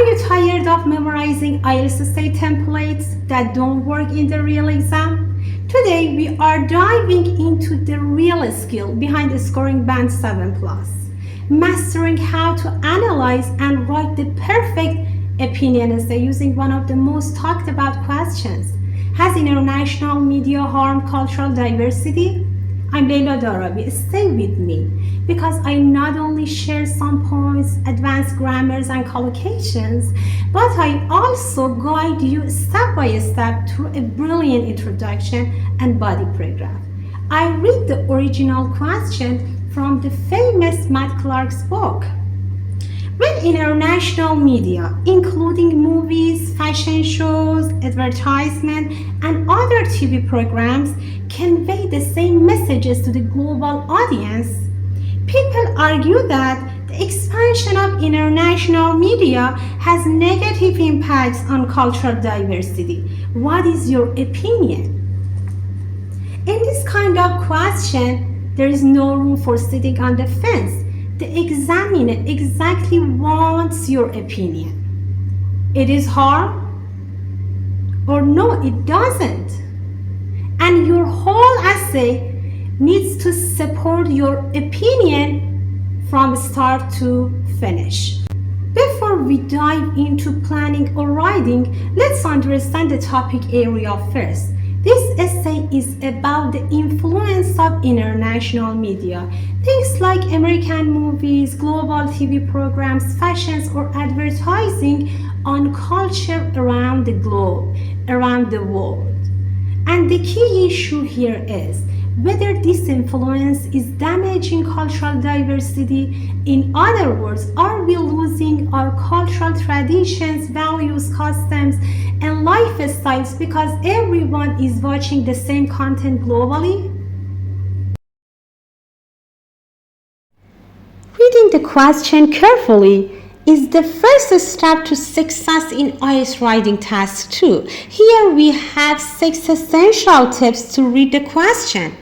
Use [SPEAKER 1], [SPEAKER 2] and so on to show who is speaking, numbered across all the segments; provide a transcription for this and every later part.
[SPEAKER 1] you tired of memorizing IELTS essay templates that don't work in the real exam? Today we are diving into the real skill behind scoring band 7+, mastering how to analyze and write the perfect opinion essay using one of the most talked about questions. Has international media harmed cultural diversity? I'm Leila Darabi. Stay with me because I not only share some points, advanced grammars and collocations, but I also guide you step by step through a brilliant introduction and body paragraph. I read the original question from the famous Matt Clark's book. When international media, including movies, fashion shows, advertisement, and other TV programs, convey the same messages to the global audience, people argue that the expansion of international media has negative impacts on cultural diversity. What is your opinion? In this kind of question, there is no room for sitting on the fence. The examiner exactly wants your opinion. It is hard or no, it doesn't. And your whole essay needs to support your opinion from start to finish. Before we dive into planning or writing, let's understand the topic area first. This essay is about the influence of international media. Things like American movies, global TV programs, fashions, or advertising on culture around the globe, around the world. And the key issue here is whether this influence is damaging cultural diversity. In other words, are we losing our cultural traditions, values, customs, and lifestyles because everyone is watching the same content globally? Reading the question carefully is the first step to success in IELTS Writing Task 2. Here we have 6 essential tips to read the question.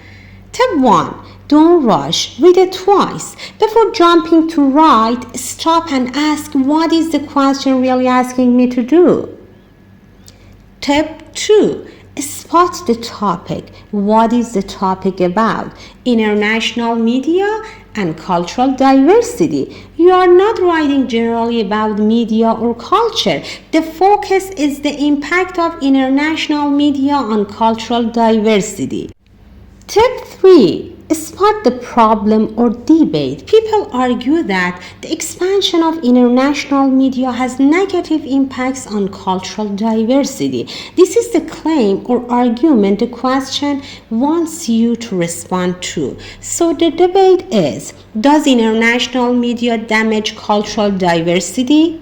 [SPEAKER 1] Tip 1. Don't rush. Read it twice. Before jumping to write, stop and ask, what is the question really asking me to do? Tip 2. Spot the topic. What is the topic about? International media and cultural diversity. You are not writing generally about media or culture. The focus is the impact of international media on cultural diversity. Tip 3. Spot the problem or debate. People argue that the expansion of international media has negative impacts on cultural diversity. This is the claim or argument the question wants you to respond to. So the debate is, does international media damage cultural diversity?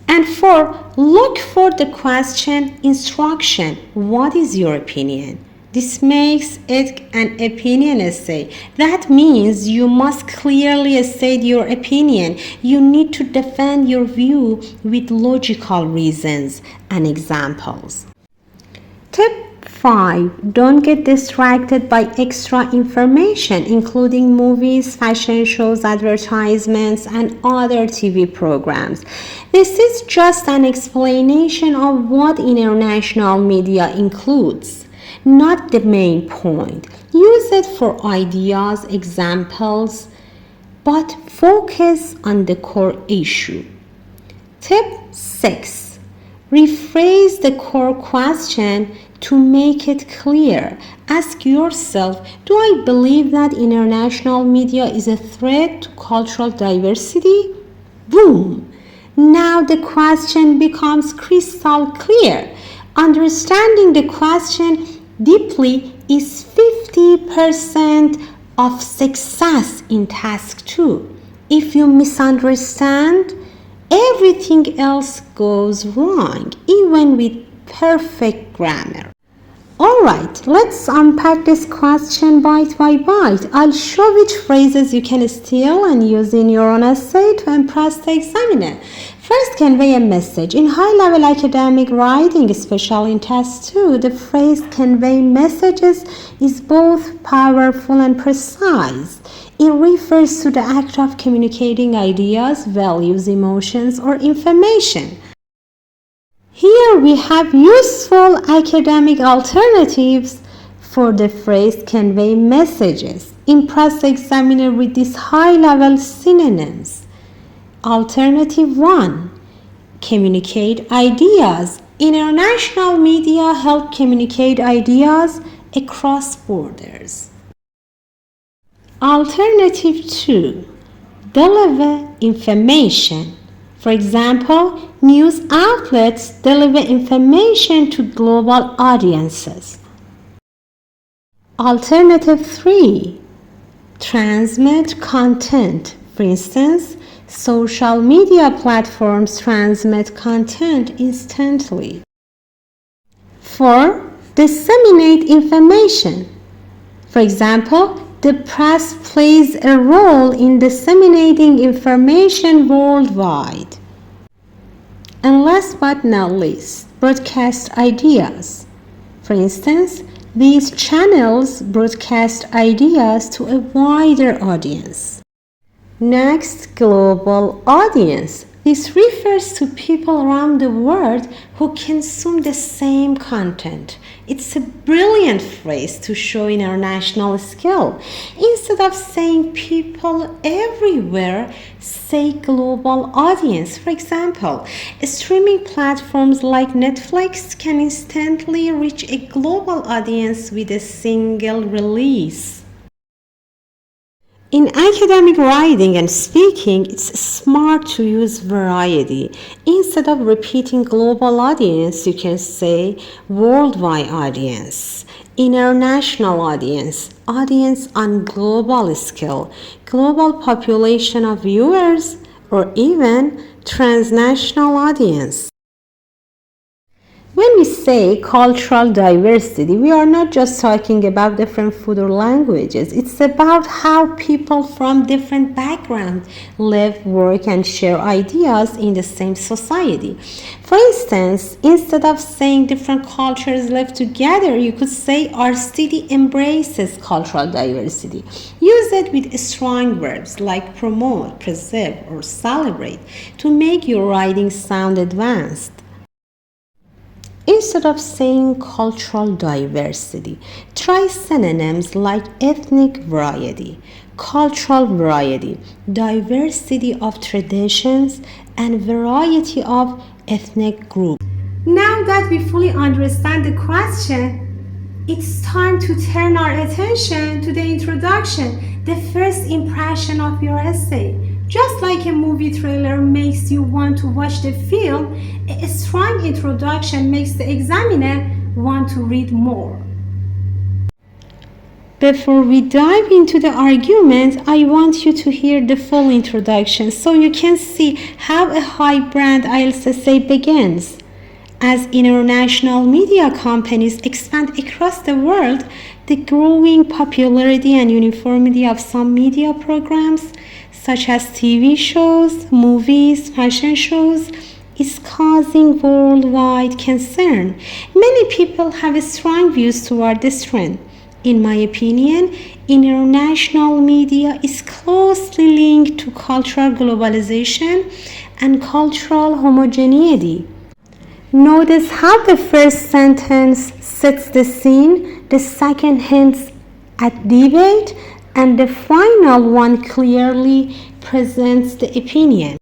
[SPEAKER 1] And 4. Look for the question instruction. What is your opinion? This makes it an opinion essay. That means you must clearly state your opinion. You need to defend your view with logical reasons and examples. Tip 5. Don't get distracted by extra information, including movies, fashion shows, advertisements, and other TV programs. This is just an explanation of what international media includes, not the main point. Use it for ideas, examples, but focus on the core issue. Tip 6. Rephrase the core question to make it clear. Ask yourself, do I believe that international media is a threat to cultural diversity? Boom! Now the question becomes crystal clear. Understanding the question deeply is 50% of success in task 2. If you misunderstand, everything else goes wrong, even with perfect grammar. Alright, let's unpack this question bite by bite. I'll show which phrases you can steal and use in your own essay to impress the examiner. First, convey a message. In high-level academic writing, especially in Task 2, the phrase convey messages is both powerful and precise. It refers to the act of communicating ideas, values, emotions, or information. Here we have useful academic alternatives for the phrase convey messages. Impress the examiner with these high-level synonyms. Alternative 1. Communicate ideas. International media help communicate ideas across borders. Alternative 2. Deliver information. For example, news outlets deliver information to global audiences. Alternative 3. Transmit content. For instance, social media platforms transmit content instantly. 4. Disseminate information. For example, the press plays a role in disseminating information worldwide. And last but not least, broadcast ideas. For instance, these channels broadcast ideas to a wider audience. Next, global audience. This refers to people around the world who consume the same content. It's a brilliant phrase to show international skill. Instead of saying people everywhere, say global audience. For example, streaming platforms like Netflix can instantly reach a global audience with a single release. In academic writing and speaking, it's smart to use variety. Instead of repeating global audience, you can say worldwide audience, international audience, audience on global scale, global population of viewers, or even transnational audience. When we say cultural diversity, we are not just talking about different food or languages. It's about how people from different backgrounds live, work, and share ideas in the same society. For instance, instead of saying different cultures live together, you could say our city embraces cultural diversity. Use it with strong verbs like promote, preserve, or celebrate to make your writing sound advanced. Instead of saying cultural diversity, try synonyms like ethnic variety, cultural variety, diversity of traditions, and variety of ethnic groups. Now that we fully understand the question, it's time to turn our attention to the introduction, the first impression of your essay. Just like a movie trailer makes you want to watch the film, a strong introduction makes the examiner want to read more. Before we dive into the argument, I want you to hear the full introduction so you can see how a high-brand IELTS essay begins. As international media companies expand across the world, the growing popularity and uniformity of some media programs, such as TV shows, movies, fashion shows, is causing worldwide concern. Many people have strong views toward this trend. In my opinion, international media is closely linked to cultural globalization and cultural homogeneity. Notice how the first sentence sets the scene, the second hints at debate, and the final one clearly presents the opinion.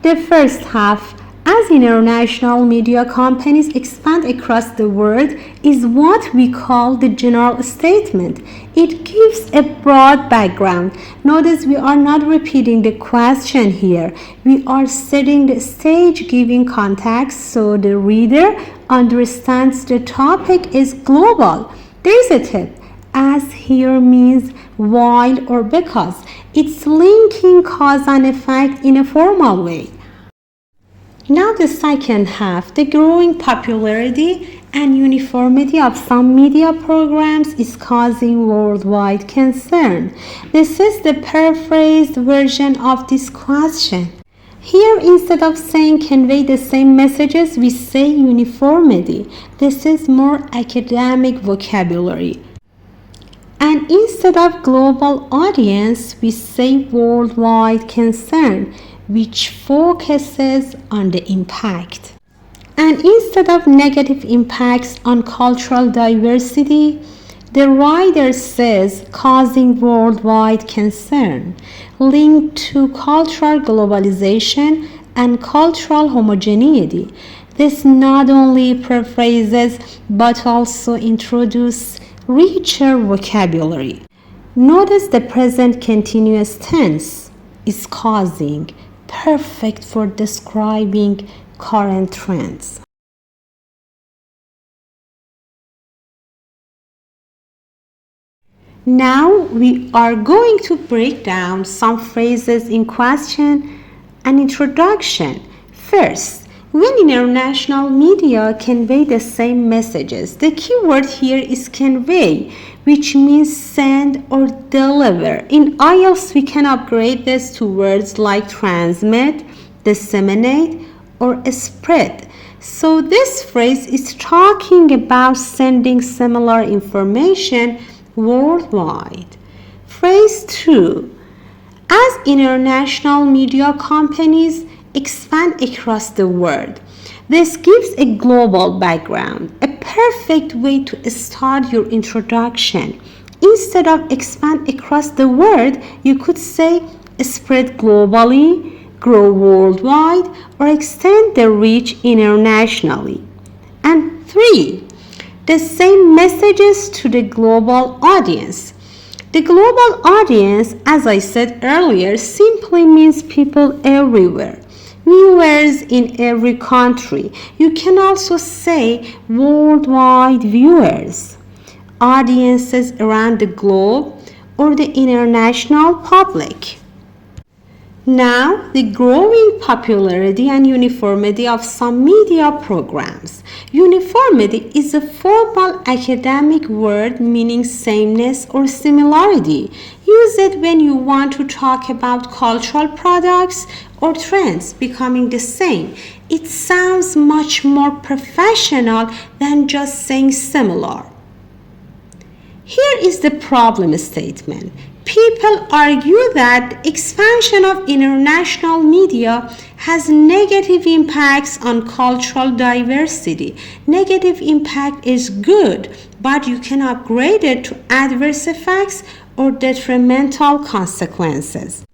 [SPEAKER 1] The first half, as international media companies expand across the world, is what we call the general statement. It gives a broad background. Notice we are not repeating the question here. We are setting the stage, giving context so the reader understands the topic is global. There is a tip. As here means while or because. It's linking cause and effect in a formal way. Now the second half, the growing popularity and uniformity of some media programs is causing worldwide concern. This is the paraphrased version of this question. Here, instead of saying convey the same messages, we say uniformity. This is more academic vocabulary. And instead of global audience, we say worldwide concern, which focuses on the impact. And instead of negative impacts on cultural diversity, the writer says causing worldwide concern, linked to cultural globalization and cultural homogeneity. This not only paraphrases but also introduces richer vocabulary. Notice the present continuous tense is causing, perfect for describing current trends. Now we are going to break down some phrases in question and introduction. First, when international media convey the same messages, the key word here is convey, which means send or deliver. In IELTS, we can upgrade this to words like transmit, disseminate, or spread. So this phrase is talking about sending similar information worldwide. Phrase 2. As international media companies expand across the world, this gives a global background, a perfect way to start your introduction. Instead of expand across the world, you could say spread globally, grow worldwide, or extend the reach internationally. And 3. The same messages to the global audience. The global audience, as I said earlier, simply means people everywhere. Viewers in every country. You can also say worldwide viewers, audiences around the globe, or the international public. Now, the growing popularity and uniformity of some media programs. Uniformity is a formal academic word meaning sameness or similarity. Use it when you want to talk about cultural products or trends becoming the same. It sounds much more professional than just saying similar. Here is the problem statement. People argue that expansion of international media has negative impacts on cultural diversity. Negative impact is good, but you can upgrade it to adverse effects or detrimental consequences.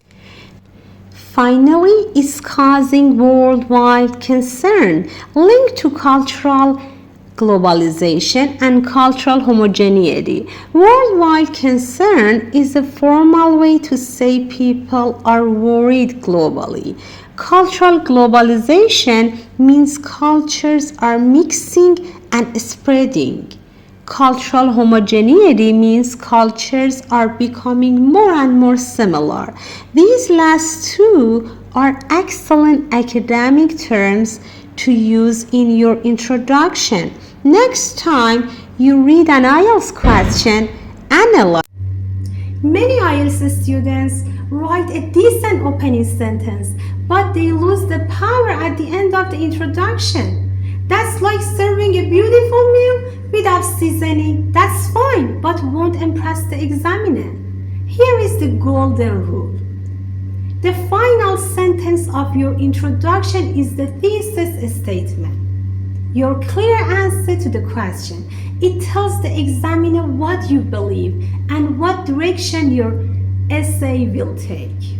[SPEAKER 1] Finally, it's causing worldwide concern linked to cultural globalization and cultural homogeneity. Worldwide concern is a formal way to say people are worried globally. Cultural globalization means cultures are mixing and spreading. Cultural homogeneity means cultures are becoming more and more similar. These last two are excellent academic terms to use in your introduction. Next time you read an IELTS question, analyze. Many IELTS students write a decent opening sentence, but they lose the power at the end of the introduction. That's like serving a beautiful meal without seasoning. That's fine, but won't impress the examiner. Here is the golden rule. The final sentence of your introduction is the thesis statement. Your clear answer to the question. It tells the examiner what you believe and what direction your essay will take.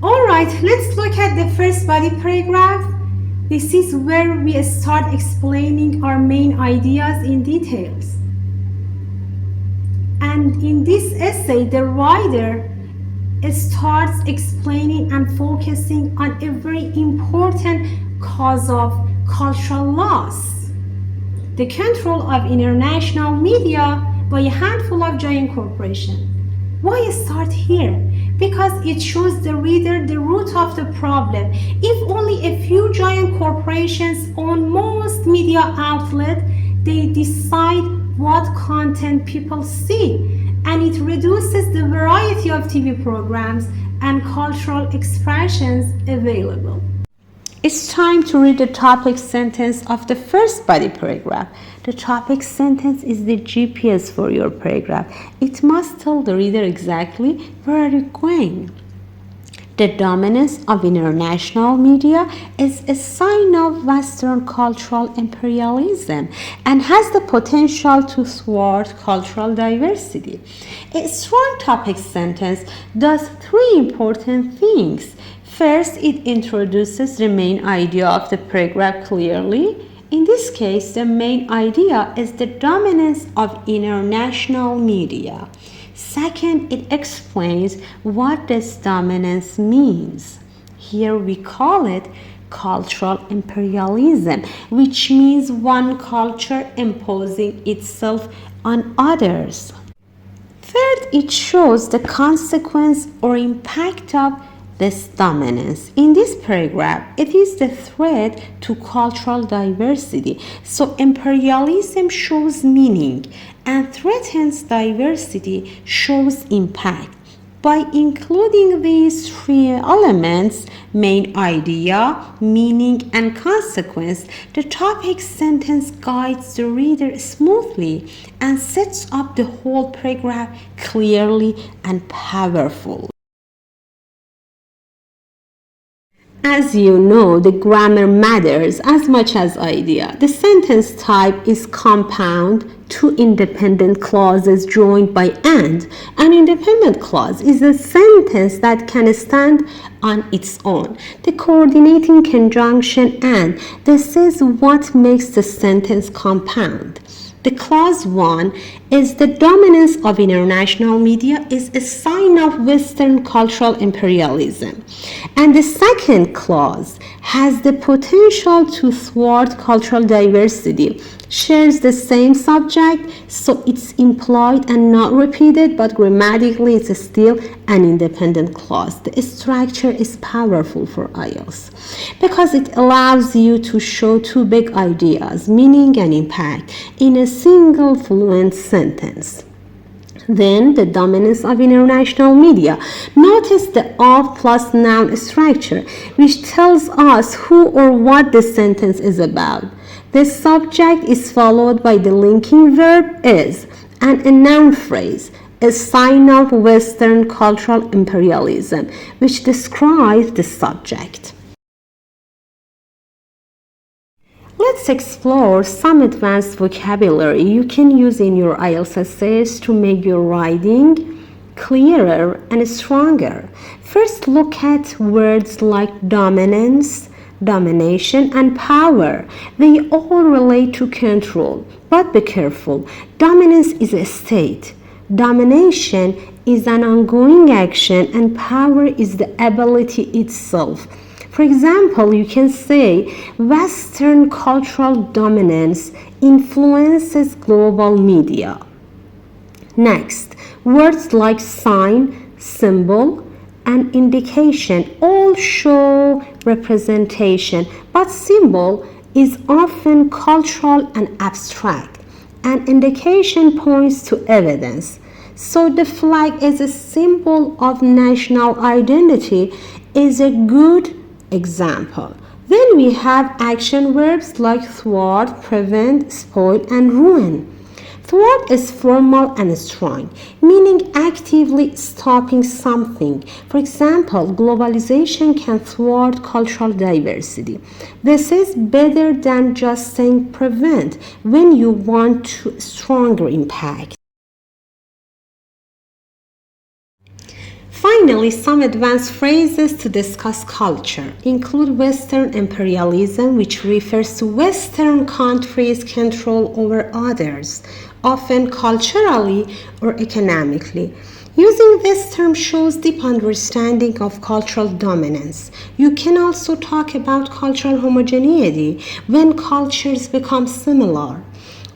[SPEAKER 1] Alright, let's look at the first body paragraph. This is where we start explaining our main ideas in details. And in this essay, the writer starts explaining and focusing on a very important cause of cultural loss, the control of international media by a handful of giant corporations. Why start here? Because it shows the reader the root of the problem. If only a few giant corporations own most media outlets, they decide what content people see, and it reduces the variety of TV programs and cultural expressions available. It's time to read the topic sentence of the first body paragraph. The topic sentence is the GPS for your paragraph. It must tell the reader exactly where are you going. The dominance of international media is a sign of Western cultural imperialism and has the potential to thwart cultural diversity. A strong topic sentence does three important things. First, it introduces the main idea of the paragraph clearly. In this case, the main idea is the dominance of international media. Second, it explains what this dominance means. Here we call it cultural imperialism, which means one culture imposing itself on others. Third, it shows the consequence or impact of this dominance. In this paragraph, it is the threat to cultural diversity. So imperialism shows meaning and threatens diversity shows impact. By including these three elements, main idea, meaning, and consequence, the topic sentence guides the reader smoothly and sets up the whole paragraph clearly and powerfully. As you know, the grammar matters as much as idea. The sentence type is compound, two independent clauses joined by and. An independent clause is a sentence that can stand on its own. The coordinating conjunction and. This is what makes the sentence compound. The clause 1 is the dominance of international media is a sign of Western cultural imperialism. And the second clause has the potential to thwart cultural diversity, shares the same subject, so it's implied and not repeated, but grammatically it's still an independent clause. The structure is powerful for IELTS because it allows you to show two big ideas, meaning and impact, in a single fluent sentence. Then the dominance of international media. Notice the of plus noun structure, which tells us who or what the sentence is about. The subject is followed by the linking verb is and a noun phrase, a sign of Western cultural imperialism, which describes the subject. Let's explore some advanced vocabulary you can use in your IELTS essays to make your writing clearer and stronger. First, look at words like dominance, domination, and power. They all relate to control, but be careful. Dominance is a state. Domination is an ongoing action, and power is the ability itself. For example, you can say Western cultural dominance influences global media. Next, words like sign, symbol, and indication all show representation, but symbol is often cultural and abstract. An indication points to evidence. So the flag as a symbol of national identity is a good example. Then we have action verbs like thwart, prevent, spoil, and ruin. Thwart is formal and strong, meaning actively stopping something. For example, globalization can thwart cultural diversity. This is better than just saying prevent when you want stronger impact. Finally, some advanced phrases to discuss culture include Western imperialism, which refers to Western countries' control over others, often culturally or economically. Using this term shows deep understanding of cultural dominance. You can also talk about cultural homogeneity when cultures become similar,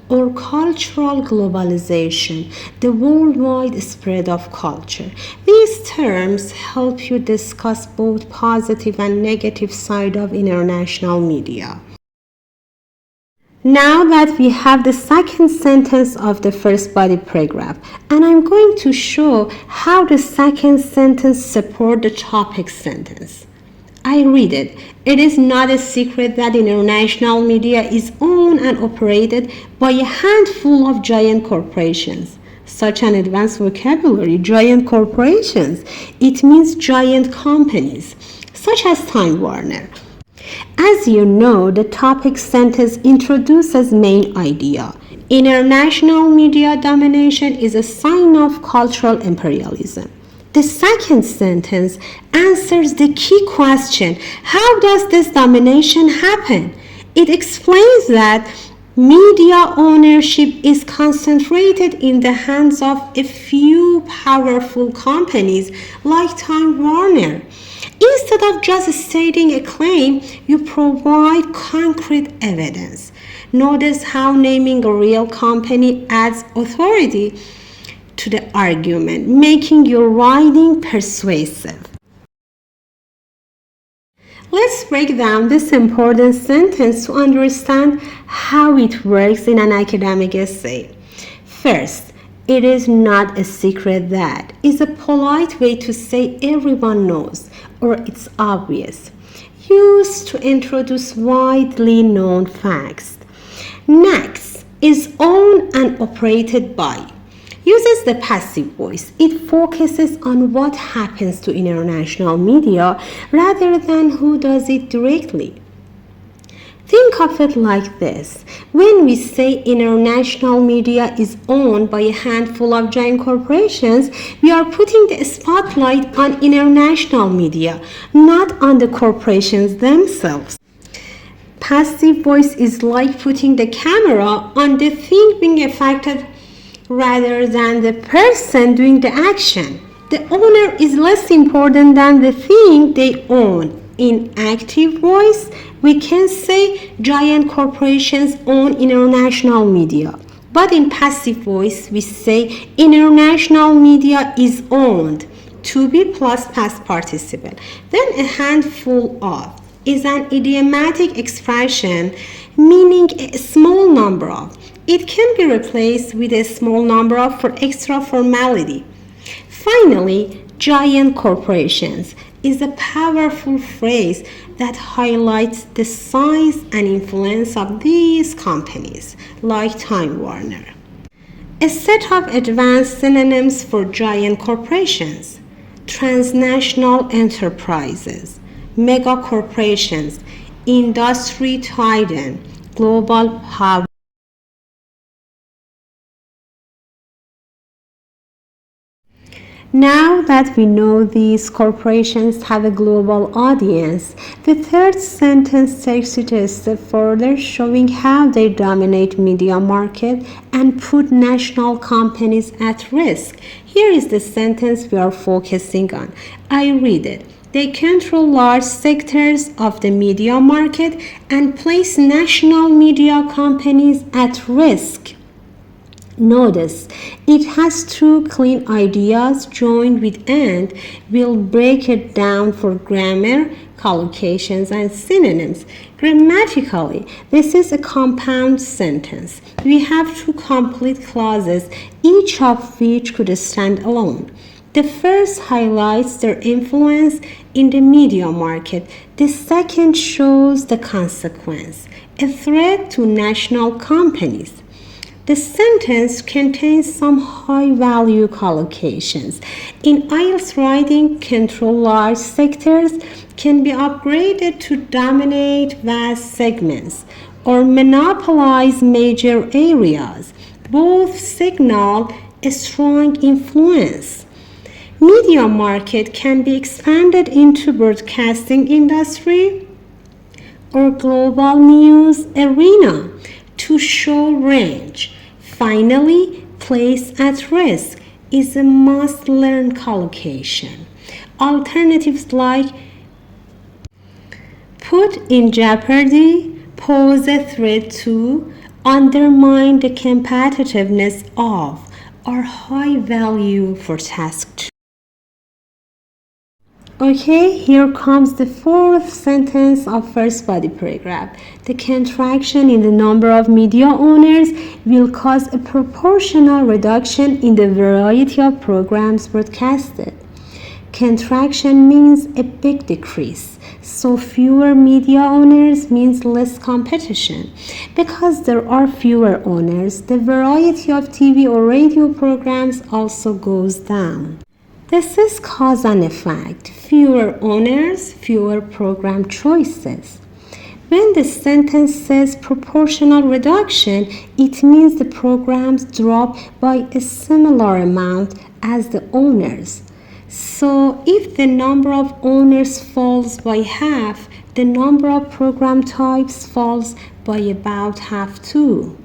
[SPEAKER 1] or cultural globalization, the worldwide spread of culture. These terms help you discuss both positive and negative side of international media. Now that we have the second sentence of the first body paragraph, and I'm going to show how the second sentence supports the topic sentence. I read it. It is not a secret that international media is owned and operated by a handful of giant corporations. Such an advanced vocabulary, giant corporations. It means giant companies, such as Time Warner. As you know, the topic sentence introduces main idea. International media domination is a sign of cultural imperialism. The second sentence answers the key question, how does this domination happen? It explains that media ownership is concentrated in the hands of a few powerful companies like Time Warner. Instead of just stating a claim, you provide concrete evidence. Notice how naming a real company adds authority to the argument, making your writing persuasive. Let's break down this important sentence to understand how it works in an academic essay. First, it is not a secret that is a polite way to say everyone knows or it's obvious, used to introduce widely known facts. Next is owned and operated by. Uses the passive voice. It focuses on what happens to international media rather than who does it directly. Think of it like this. When we say international media is owned by a handful of giant corporations, we are putting the spotlight on international media, not on the corporations themselves. Passive voice is like putting the camera on the thing being affected rather than the person doing the action. The owner is less important than the thing they own. In active voice, we can say giant corporations own international media. But in passive voice, we say international media is owned. To be plus past participle. Then a handful of is an idiomatic expression meaning a small number of. It can be replaced with a small number of for extra formality. Finally, giant corporations is a powerful phrase that highlights the size and influence of these companies, like Time Warner. A set of advanced synonyms for giant corporations: transnational enterprises, mega corporations, industry titan, global power. Now that we know these corporations have a global audience, the third sentence takes it a step further, showing how they dominate media market and put national companies at risk. Here is the sentence we are focusing on. I read it. They control large sectors of the media market and place national media companies at risk. Notice, it has two clean ideas joined with and. We'll break it down for grammar, collocations, and synonyms. Grammatically, this is a compound sentence. We have two complete clauses, each of which could stand alone. The first highlights their influence in the media market. The second shows the consequence, a threat to national companies. The sentence contains some high-value collocations. In IELTS writing, control large sectors can be upgraded to dominate vast segments or monopolize major areas. Both signal a strong influence. Media market can be expanded into broadcasting industry or global news arena to show range. Finally, place at risk is a must-learn collocation. Alternatives like put in jeopardy, pose a threat to, undermine the competitiveness of, are high value for task 2. Okay, here comes the fourth sentence of first body paragraph. The contraction in the number of media owners will cause a proportional reduction in the variety of programs broadcasted. Contraction means a big decrease. So fewer media owners means less competition. Because there are fewer owners, the variety of TV or radio programs also goes down. This is cause and effect. Fewer owners, fewer program choices. When the sentence says proportional reduction, it means the programs drop by a similar amount as the owners. So if the number of owners falls by half, the number of program types falls by about half too.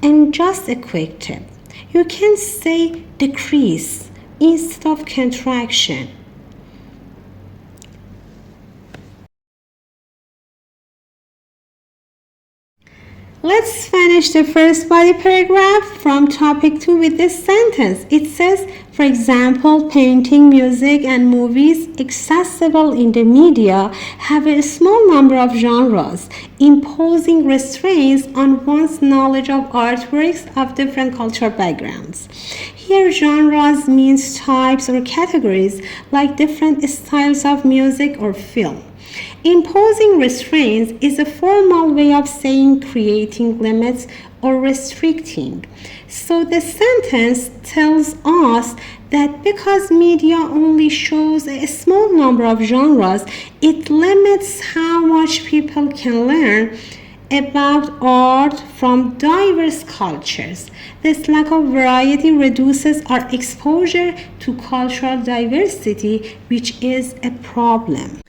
[SPEAKER 1] And just a quick tip, you can say decrease instead of contraction. Let's finish the first body paragraph from topic 2 with this sentence. It says, for example, painting, music, and movies accessible in the media have a small number of genres, imposing restraints on one's knowledge of artworks of different cultural backgrounds. Here, genres means types or categories like different styles of music or film. Imposing restraints is a formal way of saying creating limits or restricting. So the sentence tells us that because media only shows a small number of genres, it limits how much people can learn about art from diverse cultures. This lack of variety reduces our exposure to cultural diversity, which is a problem.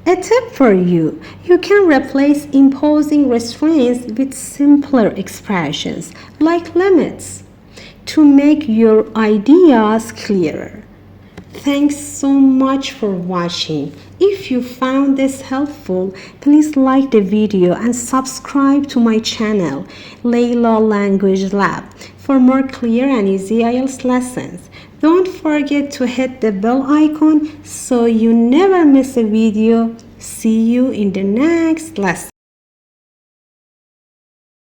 [SPEAKER 1] A tip for you, you can replace imposing restraints with simpler expressions like limits to make your ideas clearer. Thanks so much for watching. If you found this helpful, please like the video and subscribe to my channel, Layla Language Lab, for more clear and easy IELTS lessons. Don't forget to hit the bell icon so you never miss a video. See you in the next lesson.